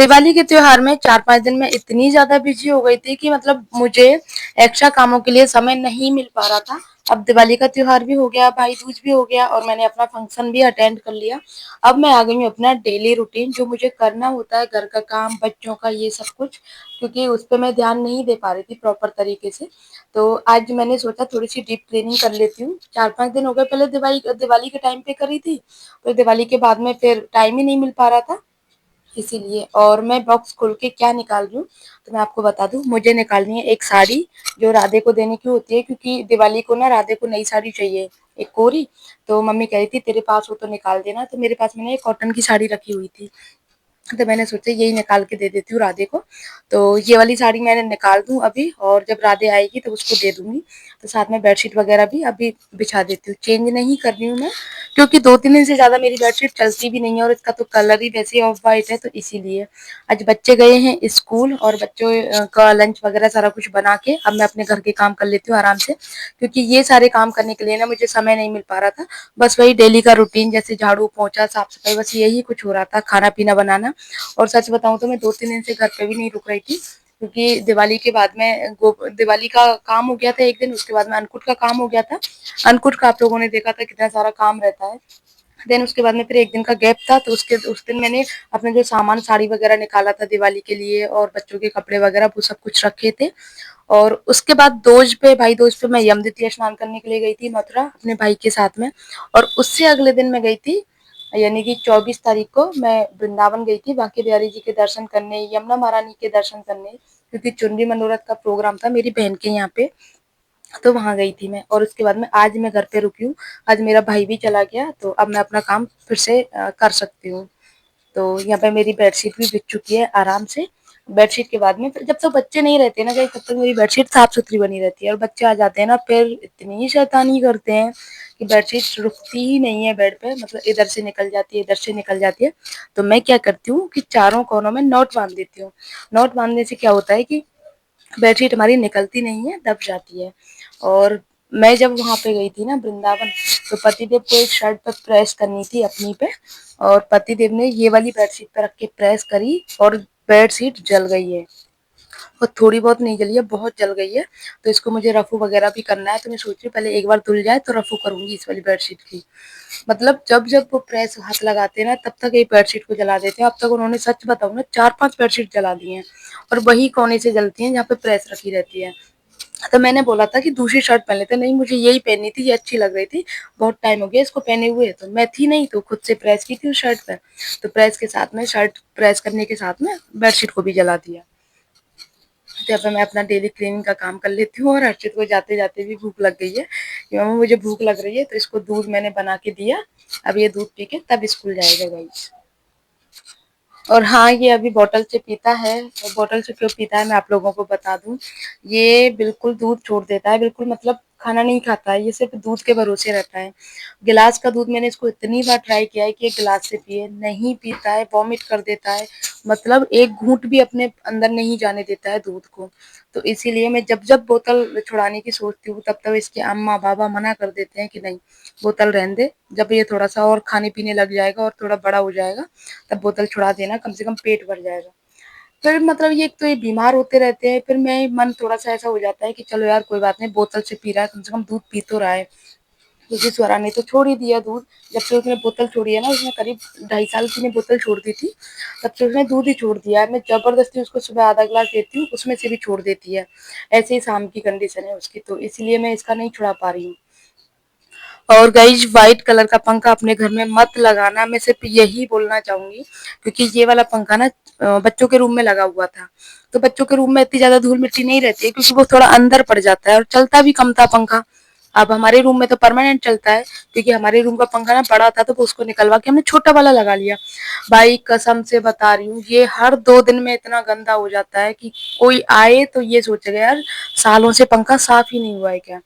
दिवाली के त्योहार में 4-5 दिन में इतनी ज़्यादा बिज़ी हो गई थी कि मतलब मुझे एक्स्ट्रा कामों के लिए समय नहीं मिल पा रहा था। अब दिवाली का त्योहार भी हो गया, भाई दूज भी हो गया और मैंने अपना फंक्शन भी अटेंड कर लिया। अब मैं आ गई हूँ अपना डेली रूटीन जो मुझे करना होता है, घर का काम, बच्चों का ये सब कुछ, क्योंकि उस पे मैं ध्यान नहीं दे पा रही थी प्रॉपर तरीके से। तो आज मैंने सोचा थोड़ी-सी डीप क्लीनिंग कर लेती हूँ। 4-5 दिन हो गए, पहले दिवाली दिवाली के टाइम पे करी थी, फिर दिवाली के बाद में फिर टाइम ही नहीं मिल पा रहा था। इसीलिए और मैं बॉक्स खोल के क्या निकाल रही हूँ तो मैं आपको बता दूं, मुझे निकालनी है एक साड़ी जो राधे को देने की होती है, क्योंकि दिवाली को ना राधे को नई साड़ी चाहिए, एक कोरी। तो मम्मी कह रही थी तेरे पास हो तो निकाल देना, तो मेरे पास मैंने एक कॉटन की साड़ी रखी हुई थी, तो मैंने सोचा यही निकाल के दे देती हूँ राधे को। तो ये वाली साड़ी मैंने निकाल दूँ अभी, और जब राधे आएगी तो उसको दे दूंगी। तो साथ में बेडशीट वगैरह भी अभी बिछा देती हूँ, चेंज नहीं कर रही हूँ मैं, क्योंकि 2-3 दिन से ज़्यादा मेरी बेडशीट चलती भी नहीं है और इसका तो कलर ही वैसे ऑफ वाइट है, तो इसीलिए। आज बच्चे गए हैं स्कूल और बच्चों का लंच वगैरह सारा कुछ बना के अब मैं अपने घर के काम कर लेती हूँ आराम से, क्योंकि ये सारे काम करने के लिए ना मुझे समय नहीं मिल पा रहा था। बस वही डेली का रूटीन, जैसे झाड़ू पोंछा साफ सफाई, बस यही कुछ हो रहा था, खाना पीना बनाना। और सच बताऊं तो मैं 2-3 दिन से घर पे भी नहीं रुक रही थी, क्योंकि दिवाली के बाद में दिवाली का काम हो गया था एक दिन, उसके बाद में अन्नकूट का काम हो गया था। अन्नकूट का आप लोगों ने देखा था कितना सारा काम रहता है। देन उसके बाद में फिर एक दिन का गैप था, तो उसके उस दिन मैंने अपने जो सामान साड़ी वगैरह निकाला था दिवाली के लिए और बच्चों के कपड़े वगैरह वो सब कुछ रखे थे। और उसके बाद दोज पे, भाई दोज पे मैं यम द्वितीया स्नान करने के लिए गई थी मथुरा अपने भाई के साथ में। और उससे अगले दिन मैं गई थी, यानी कि 24 तारीख को मैं वृंदावन गई थी बांके बिहारी जी के दर्शन करने, यमुना महारानी के दर्शन करने, क्योंकि चुनरी मनोरथ का प्रोग्राम था मेरी बहन के यहाँ पे, तो वहां गई थी मैं। और उसके बाद में आज मैं घर पे रुकी हूँ, आज मेरा भाई भी चला गया, तो अब मैं अपना काम फिर से कर सकती हूँ। तो यहाँ पे मेरी बेडशीट भी बिछ चुकी है आराम से। बेडशीट के बाद में फिर जब तक बच्चे नहीं रहते ना कहीं, तब तक मेरी बेडशीट साफ सुथरी बनी रहती है, और बच्चे आ जाते हैं ना फिर इतनी शैतानी करते हैं कि बेडशीट रुकती ही नहीं है बेड पे, मतलब इधर से निकल जाती है, इधर से निकल जाती है। तो मैं क्या करती हूँ कि चारों कोनों में नॉट बांध देती हूँ। नॉट बांधने से क्या होता है कि बेडशीट हमारी निकलती नहीं है, दब जाती है। और मैं जब वहां पे गई थी ना वृंदावन, तो पतिदेव को एक शर्ट पे प्रेस करनी थी अपनी पे, और पतिदेव ने ये वाली बेडशीट पे रख के प्रेस करी और बेडशीट जल गई है। और थोड़ी बहुत नहीं जली है, बहुत जल गई है। तो इसको मुझे रफू वगैरह भी करना है, तो मैं सोच रही हूँ पहले एक बार धुल जाए तो रफू करूंगी इस वाली बेडशीट की। मतलब जब जब वो प्रेस हाथ लगाते हैं ना, तब तक एक बेडशीट को जला देते हैं। अब तक उन्होंने, सच बताऊं ना, 4-5 बेडशीट जला दी हैं, और वही कोने से जलती हैं जहाँ पे प्रेस रखी रहती है। तो मैंने बोला था कि दूसरी शर्ट पहन लेते, नहीं मुझे यही पहननी थी, ये अच्छी लग रही थी, बहुत टाइम हो गया इसको पहने हुए। तो मैं थी नहीं, तो खुद से प्रेस की थी उस शर्ट पे, तो प्रेस के साथ में, शर्ट प्रेस करने के साथ में बेडशीट को भी जला दिया। तो अब मैं अपना डेली क्लीनिंग का काम कर लेती हूँ, और हर्षित को जाते जाते भी भूख लग गई है कि मम्मा मुझे भूख लग रही है, तो इसको दूध मैंने बना के दिया, अब ये दूध पी के तब स्कूल जाएगा गाइस। और हाँ, ये अभी बॉटल से पीता है, तो बॉटल से क्यों पीता है मैं आप लोगों को बता दूं। ये बिल्कुल दूध छोड़ देता है, बिल्कुल मतलब खाना नहीं खाता है, ये सिर्फ दूध के भरोसे रहता है। गिलास का दूध मैंने इसको इतनी बार ट्राई किया है कि ये गिलास से पिए, नहीं पीता है, वॉमिट कर देता है, मतलब एक घूंट भी अपने अंदर नहीं जाने देता है दूध को। तो इसीलिए मैं जब जब बोतल छुड़ाने की सोचती हूँ, तब तक इसके अम्मा बाबा मना कर देते हैं कि नहीं, बोतल रहने दे, जब ये थोड़ा सा और खाने पीने लग जाएगा और थोड़ा बड़ा हो जाएगा तब बोतल छुड़ा देना, कम से कम पेट भर जाएगा। फिर मतलब ये, एक तो ये बीमार होते रहते हैं, फिर मैं मन थोड़ा सा ऐसा हो जाता है कि चलो यार कोई बात नहीं, बोतल से पी रहा है, कम से कम दूध पी तो रहा है। क्योंकि स्वरा ने तो छोड़ ही दिया दूध, जब से उसने बोतल छोड़ी है ना, उसने करीब 2.5 साल की ने बोतल छोड़ दी थी, तब से उसने दूध ही छोड़ दिया है। मैं जबरदस्ती उसको सुबह आधा गिलास देती हूँ, उसमें से भी छोड़ देती है। ऐसे ही शाम की कंडीशन है उसकी, तो इसलिए मैं इसका नहीं छुड़ा पा रही हूँ। और गाइज, व्हाइट कलर का पंखा अपने घर में मत लगाना, मैं सिर्फ यही बोलना चाहूंगी, क्योंकि ये वाला पंखा ना बच्चों के रूम में लगा हुआ था, तो बच्चों के रूम में इतनी ज्यादा धूल मिट्टी नहीं रहती है, क्योंकि वो थोड़ा अंदर पड़ जाता है, और चलता भी कम था पंखा। अब हमारे रूम में तो परमानेंट चलता है, क्योंकि हमारे रूम का पंखा ना बड़ा था, तो उसको निकलवा के हमने छोटा वाला लगा लिया। भाई कसम से बता रही हूँ, ये हर 2 दिन में इतना गंदा हो जाता है कि कोई आए तो ये सोचेगा यार सालों से पंखा साफ ही नहीं हुआ है क्या।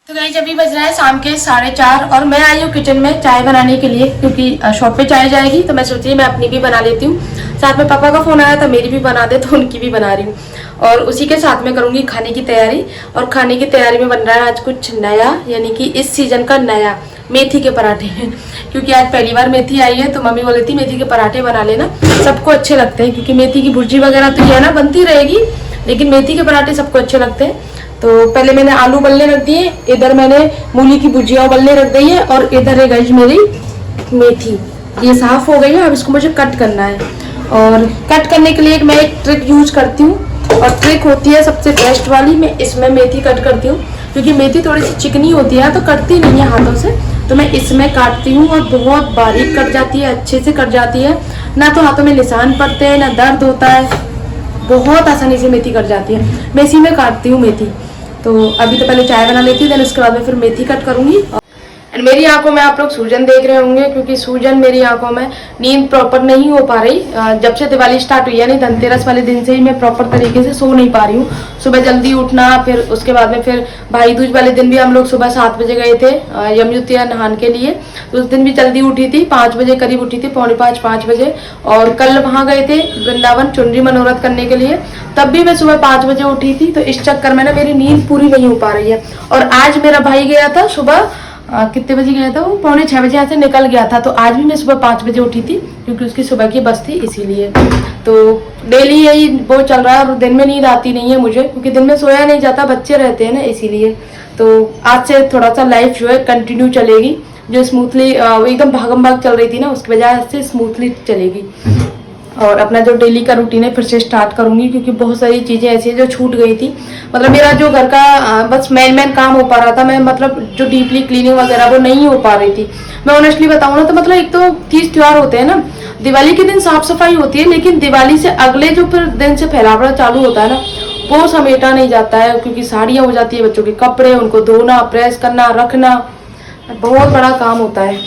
तो गाइस, अभी बज रहा है शाम के 4:30, और मैं आई हूँ किचन में चाय बनाने के लिए, क्योंकि शॉप पे चाय जाएगी, तो मैं सोची मैं अपनी भी बना लेती हूँ। साथ में पापा का फोन आया था, मेरी भी बना दे, तो उनकी भी बना रही हूँ, और उसी के साथ में करूँगी खाने की तैयारी। और खाने की तैयारी में बन रहा है आज कुछ नया, यानी कि इस सीजन का नया मेथी के पराठे क्योंकि आज पहली बार मेथी आई है, तो मम्मी बोली थी मेथी के पराठे बना लेना, सबको अच्छे लगते हैं। क्योंकि मेथी की भुर्जी वगैरह तो ये है ना बनती रहेगी, लेकिन मेथी के पराठे सबको अच्छे लगते हैं। तो पहले मैंने आलू उबलने रख दिए, इधर मैंने मूली की भुजिया उबलने रख दी है, और इधर है गाइस मेरी मेथी, ये साफ हो गई है। अब इसको मुझे कट करना है, और कट करने के लिए मैं एक ट्रिक यूज करती हूँ, और ट्रिक होती है सबसे बेस्ट वाली। मैं इसमें मेथी कट करती हूँ, क्योंकि मेथी थोड़ी सी चिकनी होती है तो कटती नहीं है हाथों से, तो मैं इसमें काटती हूँ और बहुत बारीक कट जाती है, अच्छे से कट जाती है, ना तो हाथों में निशान पड़ते हैं ना दर्द होता है, बहुत आसानी से मेथी कट जाती है। मैं इसी में काटती हूँ मेथी। तो अभी तो पहले चाय बना लेती हूँ, देन उसके बाद में फिर मेथी कट करूँगी। एंड मेरी आंखों में आप लोग सूजन देख रहे होंगे, क्योंकि सूजन मेरी आंखों में, नींद प्रॉपर नहीं हो पा रही। जब से दिवाली स्टार्ट हुई है, नहीं धनतेरस वाले दिन से ही मैं प्रॉपर तरीके से सो नहीं पा रही हूँ। सुबह जल्दी उठना, फिर उसके बाद में फिर भाई दूज वाले दिन भी हम लोग सुबह 7 बजे गए थे यमुना नहाने के लिए, तो उस दिन भी जल्दी उठी थी, 5 बजे करीब उठी थी, 4:45-5 बजे। और कल वहाँ गए थे वृंदावन चुनरी मनोरथ करने के लिए, तब भी मैं सुबह 5 बजे उठी थी। तो इस चक्कर में ना मेरी नींद पूरी नहीं हो पा रही है। और आज मेरा भाई गया था सुबह, कितने बजे गया था वो, 5:45 बजे यहाँ से निकल गया था, तो आज भी मैं सुबह 5 बजे उठी थी, क्योंकि उसकी सुबह की बस थी इसीलिए। तो डेली यही वो चल रहा है, और दिन में नींद आती नहीं है मुझे, क्योंकि दिन में सोया नहीं जाता, बच्चे रहते हैं ना इसीलिए। तो आज से थोड़ा सा लाइफ जो है कंटिन्यू चलेगी, जो स्मूथली एकदम भागम भाग चल रही थी ना, उसकी वजह से स्मूथली चलेगी। और अपना जो डेली का रूटीन है फिर से स्टार्ट करूंगी, क्योंकि बहुत सारी चीज़ें ऐसी हैं जो छूट गई थी। मतलब मेरा जो घर का बस मेन काम हो पा रहा था, मैं मतलब जो डीपली क्लीनिंग वगैरह वो नहीं हो पा रही थी। मैं ऑनेस्टली बताऊँ ना, तो मतलब एक तो 30 त्योहार होते हैं ना, दिवाली के दिन साफ सफाई होती है, लेकिन दिवाली से अगले जो फिर दिन से फैलावड़ा चालू होता है ना, वो समेटा नहीं जाता है, क्योंकि साड़ियाँ हो जाती है, बच्चों के कपड़े, उनको धोना, प्रेस करना, रखना, बहुत बड़ा काम होता है।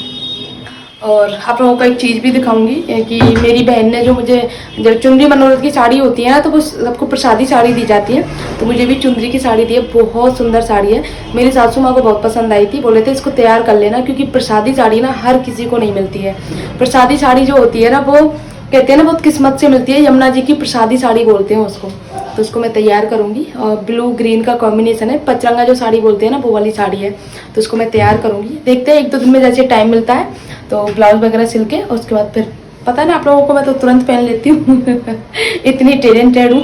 और आप लोगों को एक चीज़ भी दिखाऊंगी कि मेरी बहन ने जो मुझे, जब चुनरी मनोरथ की साड़ी होती है ना, तो वो सबको प्रसादी साड़ी दी जाती है, तो मुझे भी चुनरी की साड़ी दी है, बहुत सुंदर साड़ी है। मेरी सासू माँ को बहुत पसंद आई थी, बोले थे इसको तैयार कर लेना, क्योंकि प्रसादी साड़ी ना हर किसी को नहीं मिलती है। प्रसादी साड़ी जो होती है ना, वो कहते हैं ना बहुत किस्मत से मिलती है, यमुना जी की प्रसादी साड़ी बोलते हैं उसको। तो उसको मैं तैयार करूंगी, और ब्लू ग्रीन का कॉम्बिनेशन है, पचरंगा जो साड़ी बोलते हैं ना, वो वाली साड़ी है, तो उसको मैं तैयार करूंगी। देखते हैं 1-2 दिन में जैसे टाइम मिलता है तो ब्लाउज वगैरह सिल के, उसके बाद फिर पता है ना आप लोगों को, मैं तो तुरंत पहन लेती हूँ इतनी टैलेंटेड हूँ।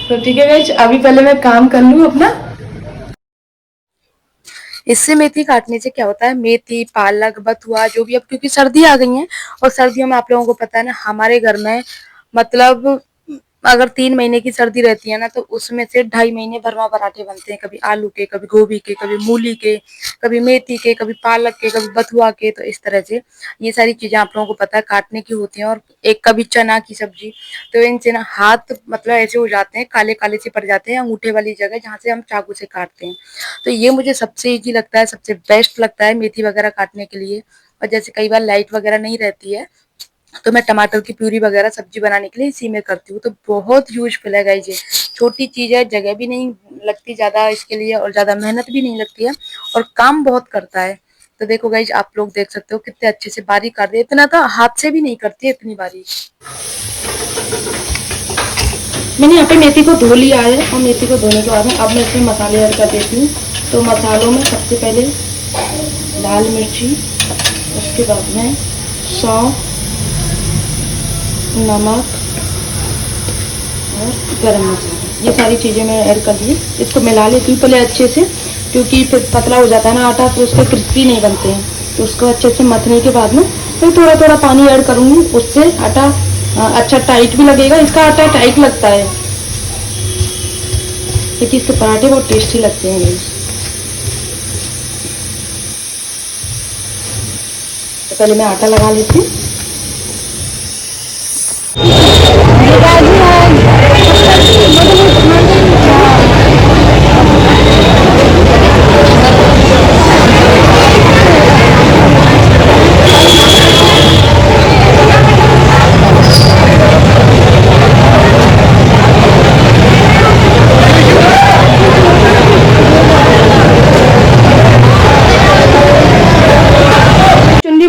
तो ठीक है गाइस, अभी पहले मैं काम कर लूँ अपना। इससे मेथी काटने से क्या होता है, मेथी, पालक, बथुआ जो भी, अब क्योंकि सर्दी आ गई है, और सर्दियों में आप लोगों को पता है ना, हमारे घर में मतलब अगर 3 महीने की सर्दी रहती है ना, तो उसमें से 2.5 महीने भरमा पराठे बनते हैं, कभी आलू के, कभी गोभी के, कभी मूली के, कभी मेथी के, कभी पालक के, कभी बथुआ के। तो इस तरह से ये सारी चीजें आप लोगों को पता है काटने की होती हैं। और एक कभी चना की सब्जी, तो इनसे ना हाथ मतलब ऐसे हो जाते हैं, काले काले से पड़ जाते हैं अंगूठे वाली जगह, जहाँ से हम चाकू से काटते हैं। तो ये मुझे सबसे ईजी लगता है, सबसे बेस्ट लगता है मेथी वगैरह काटने के लिए। और जैसे कई बार लाइट वगैरह नहीं रहती है, तो मैं टमाटर की प्यूरी वगैरह सब्जी बनाने के लिए इसी में करती हूँ। तो बहुत यूजफुल है गाइस, ये छोटी चीज है, जगह भी नहीं लगती ज्यादा इसके लिए, और ज्यादा मेहनत भी नहीं लगती है, और काम बहुत करता है। तो देखो गाइस, आप लोग देख सकते हो कितने अच्छे से बारीक काट दिया, इतना तो हाथ से भी नहीं करती है इतनी बारीक। मैंने यहाँ पे मेथी को धो लिया है, और मेथी को धोने के बाद में अब मैं इसमें मसाले ऐड कर देती हूँ। तो मसालों में सबसे पहले लाल मिर्ची, उसके बाद में सौंफ, नमक और गरम मसाला, ये सारी चीज़ें मैं ऐड कर दी। इसको मिला लेती हूँ पहले अच्छे से, क्योंकि फिर पतला हो जाता है ना आटा, तो उसके क्रिस्पी नहीं बनते हैं। तो उसको अच्छे से मथने के बाद में फिर थोड़ा थोड़ा पानी ऐड करूँगी, उससे आटा अच्छा टाइट भी लगेगा। इसका आटा टाइट लगता है, क्योंकि इसके पराठे बहुत टेस्टी लगते हैं। तो पहले मैं आटा लगा लेती हूँ।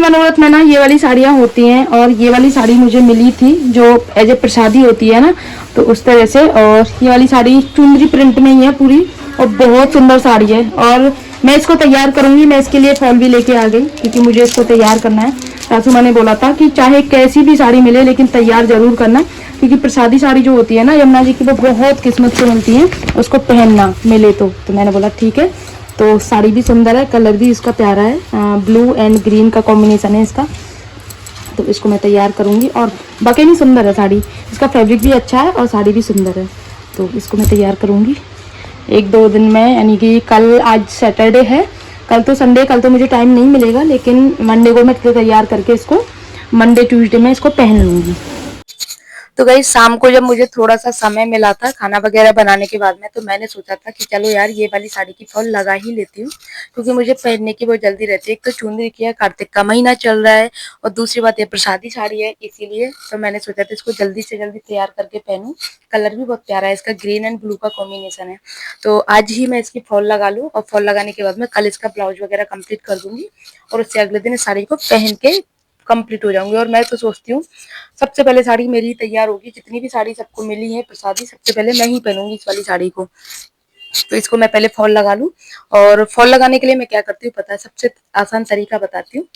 मनोरथ में ना ये वाली साड़ियाँ होती हैं, और ये वाली साड़ी मुझे मिली थी जो एज ए प्रसादी होती है ना, तो उस तरह से। और ये वाली साड़ी चुनरी प्रिंट में ही है पूरी, और बहुत सुंदर साड़ी है। और मैं इसको तैयार करूंगी। मैं इसके लिए फॉल भी लेके आ गई क्योंकि मुझे इसको तैयार करना है। सासू माँ ने बोला था कि चाहे कैसी भी साड़ी मिले लेकिन तैयार जरूर करना, क्योंकि प्रसादी साड़ी जो होती है ना यमुना जी की, वो बहुत किस्मत से मिलती है, उसको पहनना मिले तो मैंने बोला ठीक है। तो साड़ी भी सुंदर है, कलर भी इसका प्यारा है, ब्लू एंड ग्रीन का कॉम्बिनेशन है इसका। तो इसको मैं तैयार करूंगी। और बाकी नहीं सुंदर है साड़ी, इसका फैब्रिक भी अच्छा है और साड़ी भी सुंदर है। तो इसको मैं तैयार करूंगी 1-2 दिन में, यानी कि कल, आज सैटरडे है, कल तो संडे, कल तो मुझे टाइम नहीं मिलेगा, लेकिन मंडे को मैं तैयार करके इसको मंडे ट्यूसडे में इसको पहन लूंगी। तो गाइस शाम को जब मुझे थोड़ा सा समय मिला था खाना वगैरह बनाने के बाद में, तो मैंने सोचा था कि चलो यार ये वाली साड़ी की फॉल लगा ही लेती हूँ, क्योंकि मुझे पहनने की बहुत जल्दी रहती है। एक तो चुनरी की है, कार्तिक का महीना चल रहा है, और दूसरी बात ये प्रसादी साड़ी है, इसीलिए तो मैंने सोचा था इसको जल्दी से जल्दी तैयार करके पहनूं। कलर भी बहुत प्यारा है इसका, ग्रीन एंड ब्लू का कॉम्बिनेशन है। तो आज ही मैं इसकी फॉल लगा लूँ, और फॉल लगाने के बाद में कल इसका ब्लाउज वगैरह कंप्लीट कर दूंगी, और उससे अगले दिन इस साड़ी को पहन के कंप्लीट हो जाऊंगी। और मैं तो सोचती हूँ सबसे पहले साड़ी मेरी तैयार होगी, जितनी भी साड़ी सबको मिली है प्रसादी, सबसे पहले मैं ही पहनूंगी इस वाली साड़ी को। तो इसको मैं पहले फॉल लगा लूं। और फॉल लगाने के लिए मैं क्या करती हूँ पता है, सबसे आसान तरीका बताती हूँ।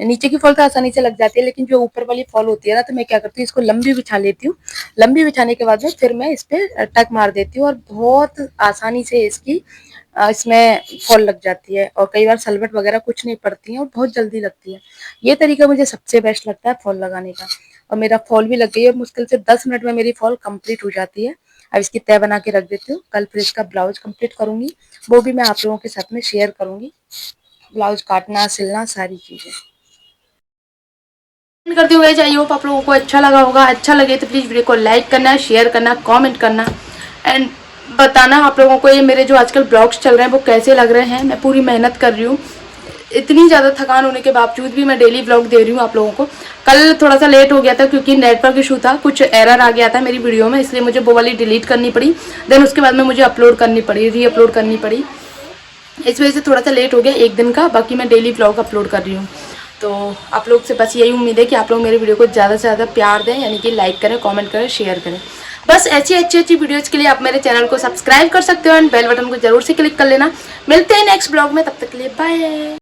नीचे की फॉल तो आसानी से लग जाती है, लेकिन जो ऊपर वाली फॉल होती है ना, तो मैं क्या करती हूँ इसको लंबी बिछा लेती हूँ। लंबी बिछाने के बाद में फिर मैं इस पे टक मार देती हूँ, और बहुत आसानी से इसकी इसमें फॉल लग जाती है। और कई बार सलवट वगैरह कुछ नहीं पड़ती है और बहुत जल्दी लगती है। ये तरीका मुझे सबसे बेस्ट लगता है फॉल लगाने का। और मेरा फॉल भी लग गई है, मुश्किल से 10 मिनट में मेरी फॉल कंप्लीट हो जाती है। अब इसकी तय बना के रख देती हूँ, कल फिर इसका ब्लाउज कंप्लीट करूंगी, वो भी मैं आप लोगों के साथ में शेयर करूंगी, ब्लाउज काटना सिलना सारी चीजें करती हूँ। आई होप आप लोगों को अच्छा लगा होगा। अच्छा लगे तो प्लीज वीडियो को लाइक करना, शेयर करना, कमेंट करना, एंड बताना आप लोगों को ये मेरे जो आजकल ब्लॉग्स चल रहे हैं वो कैसे लग रहे हैं। मैं पूरी मेहनत कर रही हूँ, इतनी ज़्यादा थकान होने के बावजूद भी मैं डेली ब्लॉग दे रही हूँ आप लोगों को। कल थोड़ा सा लेट हो गया था क्योंकि नेटवर्क इशू था, कुछ एरर आ गया था मेरी वीडियो में, इसलिए मुझे वो वाली डिलीट करनी पड़ी। देन उसके बाद में मुझे अपलोड करनी पड़ी, री अपलोड करनी पड़ी, इस वजह से थोड़ा सा लेट हो गया 1 दिन का। बाकी मैं डेली ब्लॉग अपलोड कर रही हूँ। तो आप लोग से बस यही उम्मीद है कि आप लोग मेरे वीडियो को ज़्यादा से ज़्यादा प्यार दें, यानी कि लाइक करें, कमेंट करें, शेयर करें। बस ऐसी अच्छी वीडियोज़ के लिए आप मेरे चैनल को सब्सक्राइब कर सकते हो, एंड बेल बटन को जरूर से क्लिक कर लेना। मिलते हैं नेक्स्ट ब्लॉग में, तब तक के लिए बाय।